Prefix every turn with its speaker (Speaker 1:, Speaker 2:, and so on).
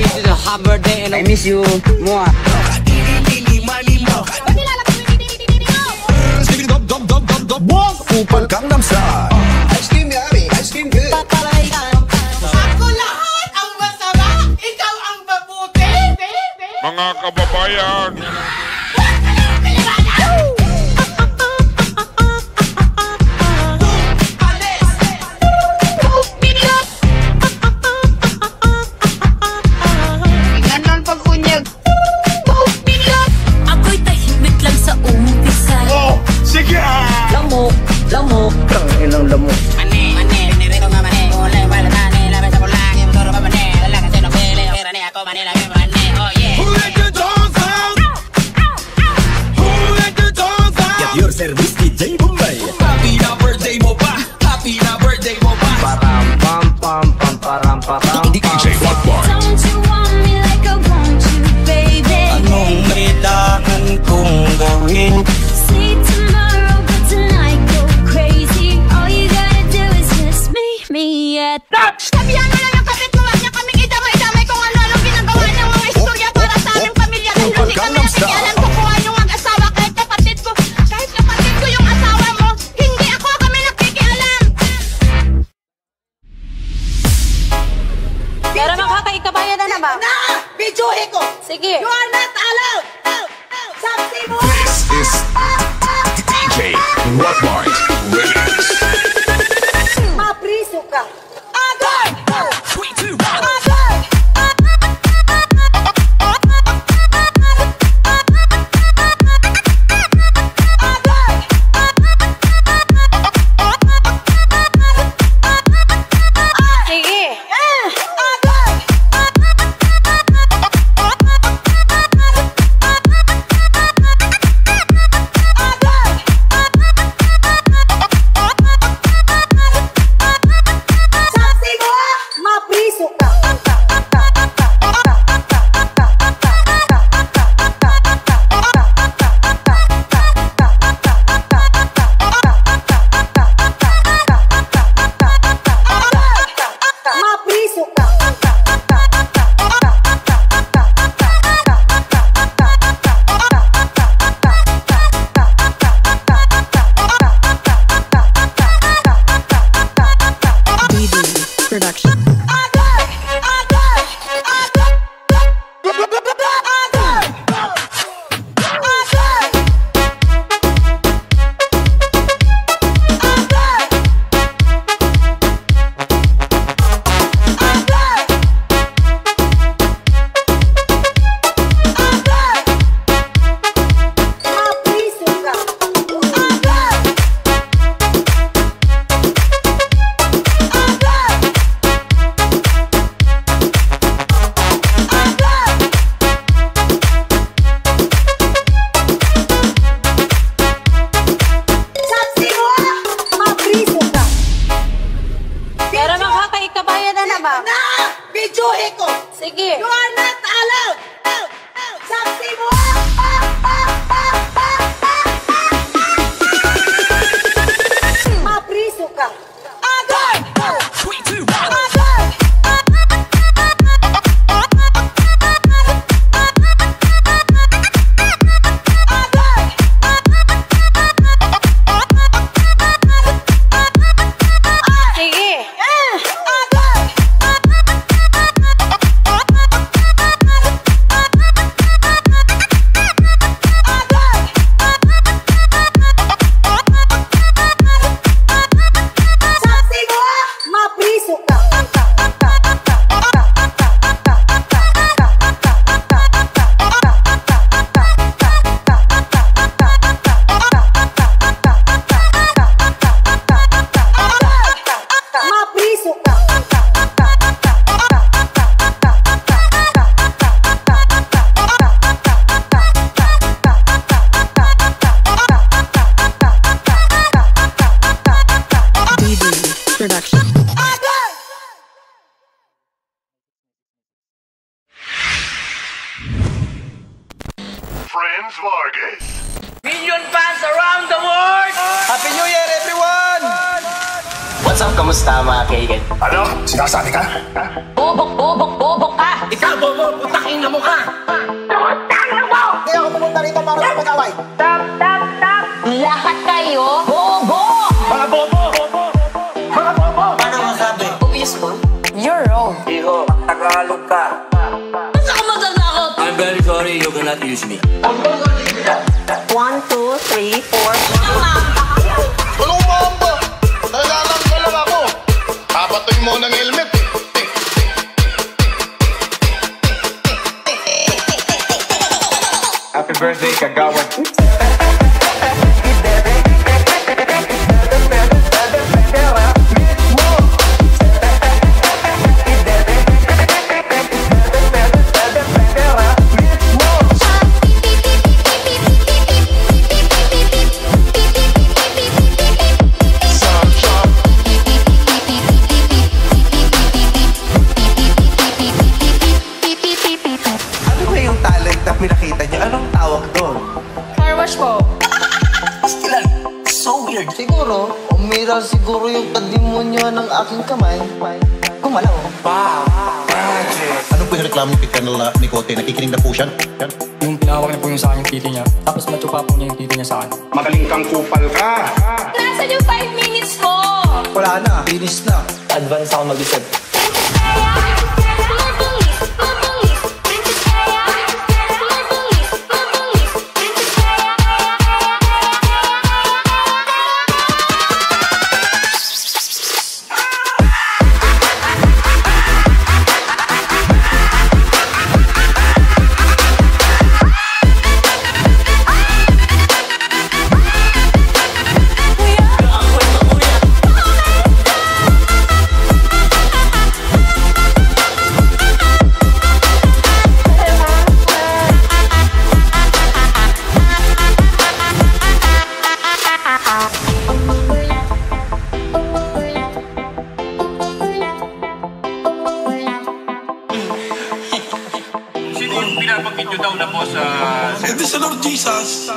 Speaker 1: wish you a happy birthday and I miss you more.
Speaker 2: Upal Gangnam Style.
Speaker 3: Ice cream yummy, ice cream good.
Speaker 4: Ako lahat ang masama, ikaw ang mabuti.
Speaker 5: Mga kababayan,
Speaker 4: Ganon pag-unyag.
Speaker 6: Ako'y tahimik lang sa umpisa.
Speaker 5: sige!
Speaker 6: Lamok, lamok.
Speaker 1: Ilang lamok.
Speaker 7: Mani, pinirito nga mani. Ulay, malatani, labay sa kulang. Yung turo pa mani. Lalakas yun ang pili. Yung kira ni ako, manila, yung mani. Oh yeah.
Speaker 5: Who let the dogs out? Who let the dogs out?
Speaker 2: Get your service DJ Bombay.
Speaker 3: Happy na birthday mo pa. Happy na birthday mo pa.
Speaker 1: Param pam pam pam param param.
Speaker 5: DJ Hotbar.
Speaker 6: Don't you want me like I want you, baby?
Speaker 3: Anong kailangan kong gawin?
Speaker 6: See tomorrow, but tonight go crazy. All you gotta do is just me at that.
Speaker 4: Sabihan mo lang yung kapit mo, wag niya kaming idamay-damay kung ano-anong ginagawa ng mga istorya para sa aming pamilya. Dahil hindi kami nakikialam ko kung anong mag-asawa kahit kapatid ko. Kahit kapatid ko yung asawa mo, hindi ako kami nakikialam.
Speaker 8: Pero makakaikabayan na naman.
Speaker 4: Na! Bidyuhin ko!
Speaker 8: Sige.
Speaker 4: You are not allowed! Sabi mo!
Speaker 5: This is DJ Hotbar Remix.
Speaker 4: Mapriso ka! Agad!
Speaker 3: 3, 2, 1.
Speaker 4: Agad!
Speaker 8: Sige.
Speaker 4: Sabi mo! Mapriso ka! Mapriso ka!
Speaker 8: Production.
Speaker 4: Agad! Agad! Agad! Agad! Agad! Mapriso ka! Agad! Sabi mo! Mapriso ka!
Speaker 8: Pero makakaikabayan na naman.
Speaker 4: Na! Bidyuhin ko!
Speaker 8: Sige.
Speaker 4: You are not allowed! Sabi mo! Mapriso ka! Agad!
Speaker 3: 3, 2, 1.
Speaker 4: Agad!
Speaker 8: Sige.
Speaker 4: Agad! Sabi mo! Mapriso ka! Mapriso ka!
Speaker 8: Production.
Speaker 4: Agad!
Speaker 5: Friends Vargas.
Speaker 7: Million fans around the world!
Speaker 3: Happy New Year, everyone!
Speaker 7: What's up? Kamusta mga kaigan?
Speaker 5: Ano? Sinasabi ka? Ha?
Speaker 6: Bobok, bobok, bobok ka.
Speaker 3: Ikaw, bobo, putakin na mo ka!
Speaker 9: Hindi ako pumunta rito para sa mag-away.
Speaker 4: Lahat kayo, bobo!
Speaker 3: Mga bobo! Mga bobo!
Speaker 7: Paano masabi?
Speaker 8: Obvious po. You're wrong.
Speaker 1: Iho, Tagalog ka.
Speaker 4: Basta ka matatakot!
Speaker 1: I'm very sorry, you cannot use me.
Speaker 8: 1, 2, 3, 4.
Speaker 9: Walang umamba. Nalalang ka lang ako. Papatoy mo ng helmet.
Speaker 2: Happy birthday, Kagawad.
Speaker 9: Ano ba yung talent na pinakita niyo? Anong tawag doon?
Speaker 8: Car wash po.
Speaker 7: Still, so weird.
Speaker 1: Siguro, umira siguro yung kadimonyo ng aking kamay. Gumalaw.
Speaker 9: Ano po yung reklamo ni Colonel Nicote? Nakikinig na po siya?
Speaker 10: Yung pinahawak na po yung sa akin yung titi niya. Tapos matsupa po niya yung titi niya sa akin.
Speaker 2: Magaling kang kupal ka.
Speaker 4: Nasaan yung 5 minutes ko?
Speaker 9: Wala na. Finish na.
Speaker 1: Advance ako mag-isip.
Speaker 3: Sino yung pinapakit nyo daw na po sa...
Speaker 5: Ito sa Lord Jesus.